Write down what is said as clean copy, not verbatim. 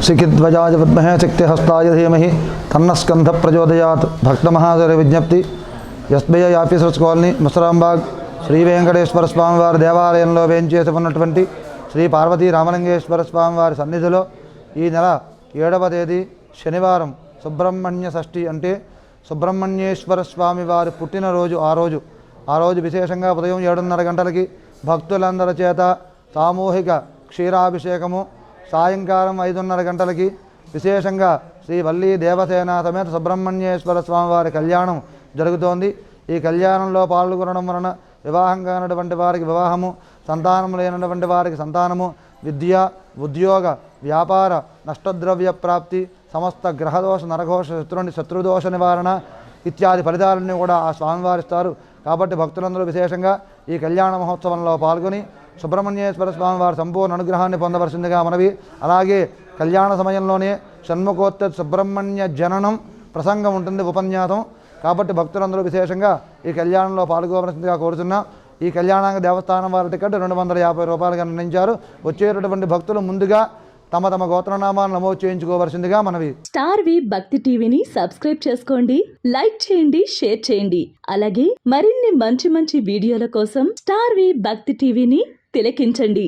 शिखिध्वजाय विद्महे शक्तिहस्ताय धीमहि तन्नः प्रचोदयात् भक्तमहाशय विज्ञप्ति SBI officers colony Musarambagh Sri Venkateswara స్వామివారి దేవాలయంలో వేంచేసి ఉన్నటువంటి శ్రీ పార్వతీ రామలింగేశ్వర స్వామివారి సన్నిధిలో ఈ నెల 7వ తేదీ శనివారం సుబ్రహ్మణ్య షష్ఠి అంటే సుబ్రహ్మణ్యేశ్వర స్వామివారి పుట్టినరోజు ఆ రోజు విశేషంగా ఉదయం 7:30 గంటలకి భక్తులందరి చేత సామూహిక క్షీరాభిషేకము, సాయంకాలం 5:30 గంటలకి విశేషంగా శ్రీ వల్లీ దేవసేన సమేత సుబ్రహ్మణ్యేశ్వర స్వామివారి కళ్యాణం జరుగుతోంది. ఈ కళ్యాణంలో పాల్గొనడం వలన వివాహం కానటువంటి వారికి వివాహము, సంతానం లేనటువంటి వారికి సంతానము, విద్య, ఉద్యోగ, వ్యాపార, నష్టద్రవ్య ప్రాప్తి, సమస్త గ్రహదోష, నరఘోష, శత్రుదోష నివారణ ఇత్యాది ఫలితాలన్నీ కూడా ఆ స్వామివారిస్తారు. కాబట్టి భక్తులందరూ విశేషంగా ఈ కళ్యాణ మహోత్సవంలో పాల్గొని సుబ్రహ్మణ్యేశ్వర స్వామివారి సంపూర్ణ అనుగ్రహాన్ని పొందవలసిందిగా మనవి. అలాగే కళ్యాణ సమయంలోనే షణ్ముఖోత్త సుబ్రహ్మణ్య జననం ప్రసంగం ఉంటుంది, ఉపన్యాసం. కాబట్టి భక్తులందరూ విశేషంగా ఈ కళ్యాణంలో పాల్గొవలసిందిగా కోరుతున్నాం. ఈ కళ్యాణాంగ దేవస్థానం వారి టికెట్ 250 రూపాయలుగా నిర్ణయించారు. వచ్చేటటువంటి భక్తులు ముందుగా తమ తమ గోత్రనామాలను నమోదు చేయించుకోవలసిందిగా మనవి. స్టార్ వి భక్తి టీవీని సబ్స్క్రైబ్ చేసుకోండి, లైక్ చేయండి, షేర్ చేయండి. అలాగే మరిన్ని మంచి మంచి వీడియోల కోసం స్టార్ వి భక్తి టీవీని తిలకించండి.